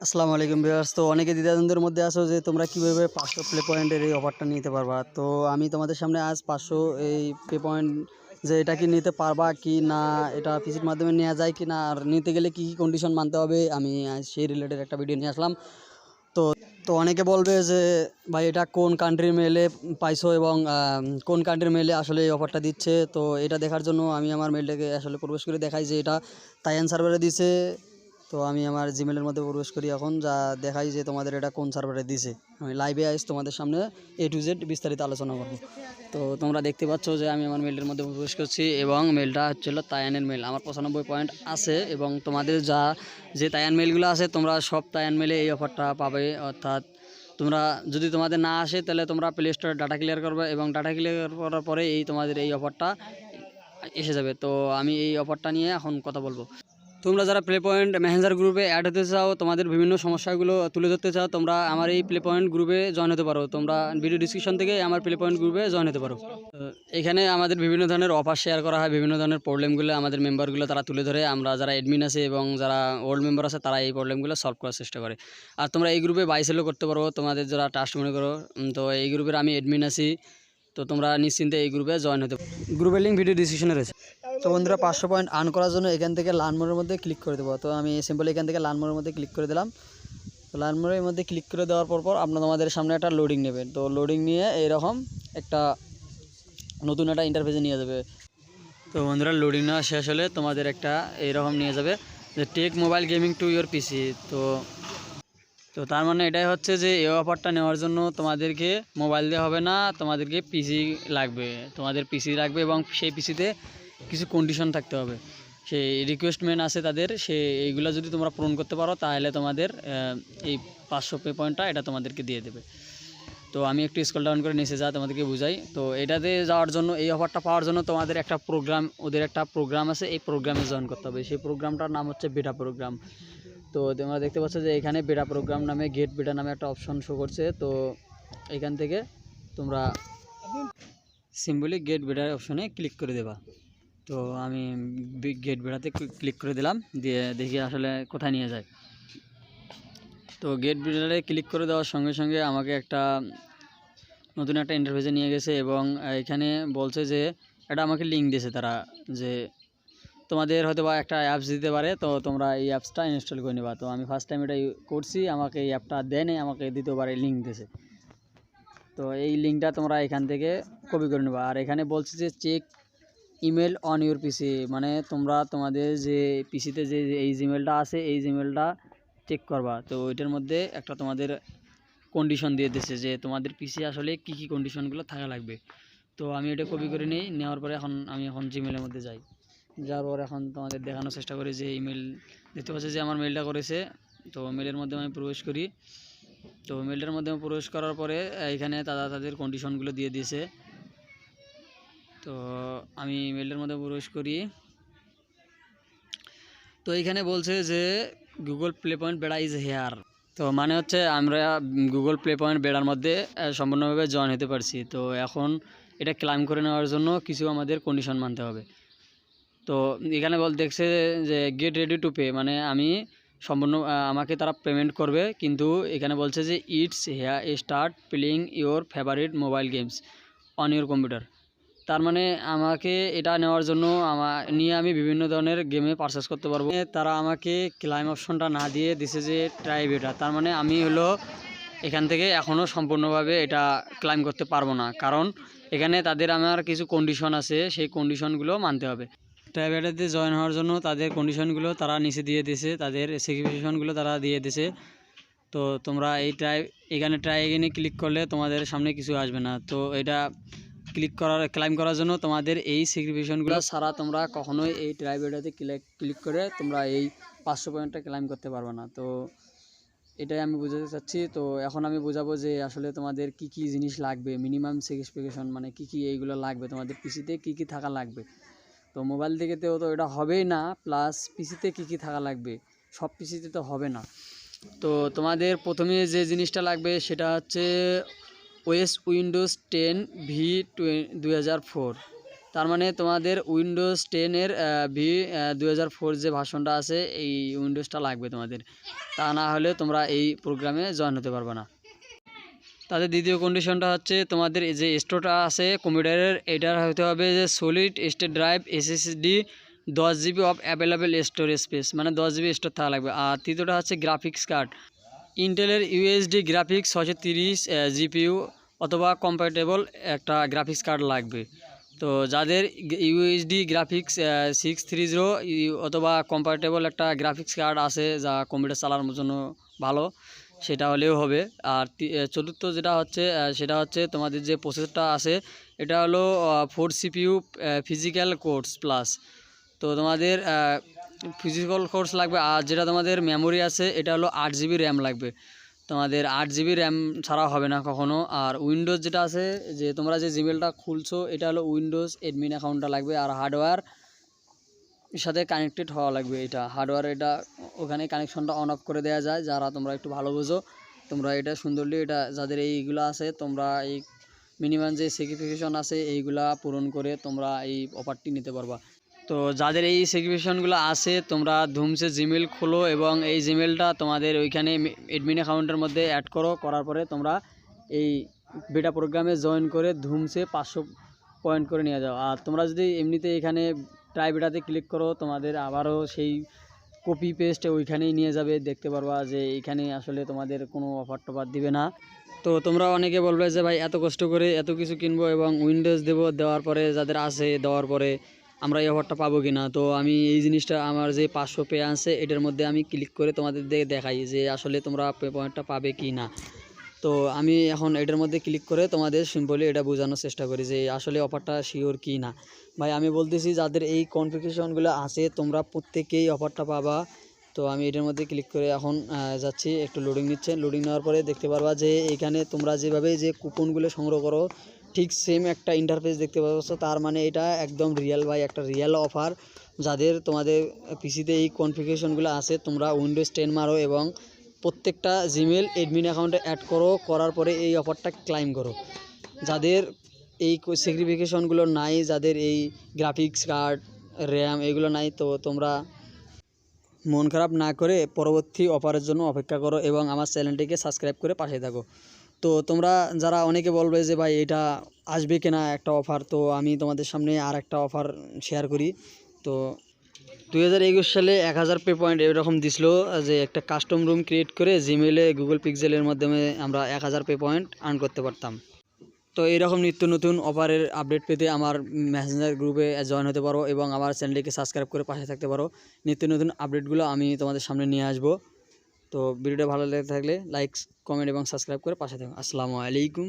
আসসালামু আলাইকুম ভিউয়ার্স। তো অনেকে দ্বিধাদ্বন্দ্বের মধ্যে আছো যে তোমরা কীভাবে 500 প্লে পয়েন্টের এই অফারটা নিতে পারবা। তো আমি তোমাদের সামনে আজ 500 এই প্লে পয়েন্ট যে এটা কি নিতে পারবা কি না, এটা পিসির মাধ্যমে নেওয়া যায় কি না, আর নিতে গেলে কী কী কন্ডিশন মানতে হবে, আমি সেই রিলেটেড একটা ভিডিও নিয়ে আসলাম। তো তো অনেকে বলবে যে ভাই এটা কোন কান্ট্রির মেলে পাইছো এবং কোন কান্ট্রির মেলে আসলে এই অফারটা দিচ্ছে। তো এটা দেখার জন্য আমি আমার মেলটাকে আসলে প্রবেশ করে দেখাই যে এটা তাইয়ান সার্ভারে দিছে। তো আমি আমার জিমেলের মধ্যে প্রবেশ করি এখন, যা দেখাই যে তোমাদের এটা কোন সার্ভারে দিছে। আমি লাইভে আইস তোমাদের সামনে A to Z বিস্তারিত আলোচনা করব। তো তোমরা দেখতে পাচ্ছ যে আমি আমার মেলটার মধ্যে প্রবেশ করছি এবং মেলটা হচ্ছিল তায়ানের মেল। আমার 95 পয়েন্ট আছে এবং তোমাদের যে তায়ান মেলগুলো আছে তোমরা সব তায়ান মেলে এই অফারটা পাবে। অর্থাৎ তোমরা যদি তোমাদের না আসে তাহলে তোমরা প্লে স্টোরে ডাটা ক্লিয়ার করবে এবং ডাটা ক্লিয়ার করার পরে তোমাদের এই অফারটা এসে যাবে। তো আমি এই অফারটা নিয়ে এখন কথা বলবো। তোমরা যারা প্লে পয়েন্ট মেসেঞ্জার গ্রুপে অ্যাড হতে চাও, তোমাদের বিভিন্ন সমস্যাগুলো তুলে ধরতে চাও, তোমরা আমার এই প্লে পয়েন্ট গ্রুপে জয়েন হতে পারো। তোমরা ভিডিও ডিসক্রিপশন থেকে আমার প্লে পয়েন্ট গ্রুপে জয়েন হতে পারো। এখানে আমাদের বিভিন্ন ধরনের অফার শেয়ার করা হয়, বিভিন্ন ধরনের প্রবলেমগুলো আমাদের মেম্বারগুলো তারা তুলে ধরে। আমরা যারা অ্যাডমিন আছে এবং যারা ওল্ড মেম্বার আছে তারা এই প্রবলেমগুলো সলভ করার চেষ্টা করে। আর তোমরা এই গ্রুপে বাই সেলও করতে পারো তোমাদের যারা ট্রাস্ট মনে করো। তো এই গ্রুপের আমি অ্যাডমিন আছি, তো তোমরা নিশ্চিন্তে এই গ্রুপে জয়েন হতে পারো। গ্রুপের লিঙ্ক ভিডিও ডিসক্রিপশনে রয়েছে। তো বন্ধুরা 500 পয়েন্ট আর্ন করার জন্য এখান থেকে লার্ন মোডের মধ্যে ক্লিক করে দেবো। তো আমি সিম্পল এখান থেকে লার্ন মোডের মধ্যে ক্লিক করে দিলাম। তো লার্ন মোডের মধ্যে ক্লিক করে দেওয়ার পর তোমাদের সামনে একটা লোডিং নেবেন। তো লোডিং নিয়ে এইরকম একটা নতুন একটা ইন্টারফেসে নিয়ে যাবে। তো বন্ধুরা লোডিং নেওয়া শেষ হলে তোমাদের একটা এইরকম নিয়ে যাবে যে take mobile gaming to your PC. তো তার মানে এটাই হচ্ছে যে এই অফারটা নেওয়ার জন্য তোমাদেরকে মোবাইল দিয়ে হবে না, তোমাদেরকে পিসি লাগবে। তোমাদের পিসি লাগবে এবং সেই পিসিতে কিছু কন্ডিশন থাকতে হবে, সেই রিকোয়েস্টমেন্ট আছে তাদের, এইগুলো যদি তোমরা পূরণ করতে পারো তাহলে তোমাদের এই 500 পে পয়েন্টটা এটা তোমাদেরকে দিয়ে দেবে। তো আমি একটু স্ক্রল ডাউন করে নিচে তোমাদেরকে বুঝাই। তো এটাতে যাওয়ার জন্য, এই অফারটা পাওয়ার জন্য তোমাদের একটা প্রোগ্রাম, ওদের একটা প্রোগ্রাম আছে, এই প্রোগ্রামে জয়েন করতে হবে। সেই প্রোগ্রামটার নাম হচ্ছে বেটা প্রোগ্রাম। তো তোমরা দেখতে পাচ্ছ যে এখানে বেটা প্রোগ্রাম নামে, গেট বেটা নামে একটা অপশন শো করছে। তো এখান থেকে তোমরা সিম্পলি গেট বেটার অপশনে ক্লিক করে দেবা। তো আমি গেট বেটাতে ক্লিক করে দিলাম, দিয়ে দেখি আসলে কোথায় নিয়ে যায়। তো গেট বেটারে ক্লিক করে দেওয়ার সঙ্গে সঙ্গে আমাকে একটা নতুন একটা ইন্টারফেসে নিয়ে গেছে এবং এখানে বলছে যে এটা আমাকে লিঙ্ক দিয়েছে তারা, যে তোমাদের হয়তো বা একটা অ্যাপস দিতে পারে, তো তোমরা এই অ্যাপসটা ইনস্টল করে নেবা। তো আমি ফার্স্ট টাইম এটা করছি, আমাকে এই অ্যাপটা দেয় নাই, আমাকে দ্বিতীয়বার এই লিঙ্ক দিয়েছে। তো এই লিঙ্কটা তোমরা এখান থেকে কপি করে নেবা। আর এখানে বলছে যে চেক ইমেল অন ইউর পিসি, মানে তোমরা তোমাদের যে পিসিতে যে এই জিমেলটা আছে এই জিমেলটা চেক করবা। তো ওইটার মধ্যে একটা তোমাদের কন্ডিশন দিয়ে দিচ্ছে যে তোমাদের পিসি আসলে কী কী কন্ডিশনগুলো থাকা লাগবে। তো আমি এটা কপি করে নিই, নেওয়ার পরে আমি এখন জিমেলের মধ্যে যাই। যাওয়ার পর এখন তোমাদের দেখানোর চেষ্টা করি যে ইমেল দেখতে পাচ্ছি যে আমার মেলটা করেছে। তো মেলের মধ্যে আমি প্রবেশ করি। তো মেলটার মধ্যে প্রবেশ করার পরে এখানে তাদের কন্ডিশনগুলো দিয়ে দিয়েছে। তো আমি মেলটার মধ্যে প্রবেশ করি। তো এইখানে বলছে যে গুগল প্লে পয়েন্ট বেড়া ইজ হেয়ার। তো মানে হচ্ছে আমরা গুগল প্লে পয়েন্ট বেড়ার মধ্যে সম্পূর্ণভাবে জয়েন হতে পারছি। তো এখন এটা ক্লাইম করে নেওয়ার জন্য কিছু আমাদের কন্ডিশন মানতে হবে। তো এখানে দেখছে যে গেট রেডি টু পে, মানে আমি সম্পূর্ণ আমাকে তারা পেমেন্ট করবে, কিন্তু এখানে বলছে যে it's here start playing your favourite mobile games on your computer. তার মানে আমাকে এটা নেওয়ার জন্য আমি বিভিন্ন ধরনের গেমে পারচেস করতে পারবো। তারা আমাকে ক্লাইম অপশনটা না দিয়ে দিছে যে ট্রাই বেটা। তার মানে আমি এখান থেকে এখনও সম্পূর্ণভাবে এটা ক্লাইম করতে পারবো না, কারণ এখানে আমার কিছু কন্ডিশন আছে, সেই কন্ডিশনগুলো মানতে হবে। ট্রাই বেটাতে জয়েন হওয়ার জন্য তাদের কন্ডিশনগুলো তারা নিচে দিয়ে দিয়েছে, তাদের স্পেসিফিকেশনগুলো তারা দিয়ে দিয়েছে। তো তোমরা এখানে ট্রাই এগেনে ক্লিক করলে তোমাদের সামনে কিছু আসবে না। তো এটা ক্লাইম করার জন্য তোমাদের এই স্পেসিফিকেশনগুলো ছাড়া তোমরা কখনোই এই ট্রাই বেটাতে ক্লিক করে তোমরা এই 500 পয়েন্টটা ক্লাইম করতে পারবে না। তো এটাই আমি বোঝাতে চাচ্ছি। তো এখন আমি বোঝাবো যে আসলে তোমাদের কি কি জিনিস লাগবে, মিনিমাম স্পেসিফিকেশন মানে কি কি এইগুলো লাগবে, তোমাদের পিসিতে কি কি থাকা লাগবে। তো মোবাইল থেকেও তো এটা হবেই না, প্লাস পিসিতে কি কি থাকা লাগবে, সব পিসিতে তো হবে না। তো তোমাদের প্রথমে যে জিনিসটা লাগবে সেটা হচ্ছে ওএস উইন্ডোজ 10 V 2004। তার মানে তোমাদের উইন্ডোজ 10-এর V 2004 যে ভার্সনটা আছে এই উইন্ডোজটা লাগবে তোমাদের, তা না হলে তোমরা এই প্রোগ্রামে জয়েন হতে পারবে না। তাদের দ্বিতীয় কন্ডিশনটা হচ্ছে তোমাদের এই যে স্টোরটা আছে কম্পিউটারের, এটার হতে হবে যে solid state drive SSD 10 GB of available storage space, মানে 10 GB স্টোর থাকা লাগবে। আর তৃতীয়টা হচ্ছে গ্রাফিক্স কার্ড, ইন্টেলের UHD গ্রাফিক্স 630 GPU অথবা কম্প্যাটেবল একটা গ্রাফিক্স কার্ড লাগবে। তো যাদের UHD গ্রাফিক্স 630 অথবা কম্প্যাটেবল একটা গ্রাফিক্স কার্ড আছে যা কম্পিউটার চালানোর জন্য ভালো, সেটা হলেও হবে। আর চতুর্থ যেটা হচ্ছে সেটা হচ্ছে তোমাদের যে প্রসেসরটা আছে এটা হলো 4 CPU ফিজিক্যাল কোর্স প্লাস। তো তোমাদের ফিজিক্যাল কোর্স লাগবে। আর যেটা তোমাদের মেমোরি আছে এটা হলো 8 GB র্যাম লাগবে, তোমাদের 8 GB র্যাম ছাড়া হবে না কখনো। আর উইন্ডোজ যেটা আছে যে তোমরা যে জিমেলটা খুলছো এটা হলো উইন্ডোজ অ্যাডমিন অ্যাকাউন্টটা লাগবে। আর হার্ডওয়্যার সাথে কানেক্টেড হওয়া লাগবে, এটা হার্ডওয়্যার, এটা ওখানে কানেকশনটা অন অফ করে দেওয়া যায়। যারা তোমরা একটু ভালো বোঝো তোমরা এটা সুন্দরলি, এটা যাদের এইগুলো আছে তোমরা এই মিনিমাম যে স্পেসিফিকেশন আছে এইগুলা পূরণ করে তোমরা এই অফারটি নিতে পারবা। তো যাদের এই স্পেসিফিকেশনগুলো আছে তোমরা ধুমসে জিমেল খোলো এবং এই জিমেলটা তোমাদের ওইখানে অ্যাডমিন অ্যাকাউন্টের মধ্যে অ্যাড করো, করার পরে তোমরা এই বেটা প্রোগ্রামে জয়েন করে ধুমসে 500 পয়েন্ট করে নিয়ে যাও। আর তোমরা যদি এমনিতে এখানে ট্রাই বেটাতে ক্লিক করো তোমাদের আবারও সেই কপি পেস্ট ওইখানেই নিয়ে যাবে, দেখতে পারবা যে এইখানে আসলে তোমাদের কোনো অফার টফার দিবে না। তো তোমরা অনেকে বলবে যে ভাই এত কষ্ট করে এত কিছু কিনবো এবং উইন্ডোজ দেবো, দেওয়ার পরে যাদের আছে দেওয়ার পরে আমরা এই অফারটা পাবো কি না। তো আমি এই জিনিসটা আমার যে 500 পে আছে এটার মধ্যে আমি ক্লিক করে তোমাদের দেখাই যে আসলে তোমরা পে পয়েন্টটা পাবে কি না। তো আমি এখন এটার মধ্যে ক্লিক করে তোমাদের সিম্পলি এটা বোঝানোর চেষ্টা করি যে আসলে অফারটা শিওর কি না। ভাই আমি বলতেছি যাদের এই কনফিগারেশনগুলো আছে তোমরা প্রত্যেকেই অফারটা পাবা। তো আমি এটার মধ্যে ক্লিক করে এখন যাচ্ছি, একটু লোডিং নিচ্ছে, লোডিং নেওয়ার পরে দেখতে পারবা যে এইখানে তোমরা যেভাবে যে কুপনগুলো সংগ্রহ করো ঠিক সেম একটা ইন্টারফেস দেখতে পাচ্ছ। তার মানে এটা একদম রিয়েল ভাই, একটা রিয়েল অফার। যাদের তোমাদের পিসিতে এই কনফিগারেশনগুলো আছে তোমরা উইন্ডোজ 10 মারো এবং প্রত্যেকটা জিমেল অ্যাডমিন অ্যাকাউন্টে অ্যাড করো, করার পরে এই অফারটা ক্লাইম করো। যাদের এই স্পেসিফিকেশনগুলো নাই, যাদের এই গ্রাফিক্স কার্ড র্যাম এগুলো নাই, তো তোমরা মন খারাপ না করে পরবর্তী অফারের জন্য অপেক্ষা করো এবং আমার চ্যানেলটিকে সাবস্ক্রাইব করে পাশে থাকো। তো তোমরা যারা অনেকে বলবে যে ভাই এটা আসবে কিনা একটা অফার, তো আমি তোমাদের সামনে আর একটা অফার শেয়ার করি। তো 2021 সালে 1000 পে পয়েন্ট এরকম দিছিল যে একটা কাস্টম রুম ক্রিয়েট করে জিমেলে গুগল পিক্সেলের মাধ্যমে আমরা 1000 পে পয়েন্ট আর্ন করতে পারতাম। তো এইরকম নিত্য নতুন অফারের আপডেট পেতে আমার মেসেঞ্জার গ্রুপে জয়েন হতে পারো এবং আমার চ্যানেলটিকে সাবস্ক্রাইব করে পাশে থাকতে পারো। নিত্য নতুন আপডেটগুলো আমি তোমাদের সামনে নিয়ে আসবো। তো ভিডিওটা ভালো লেগে থাকলে লাইক, কমেন্ট এবং সাবস্ক্রাইব করে পাশে থাকো। আসসালামু আলাইকুম।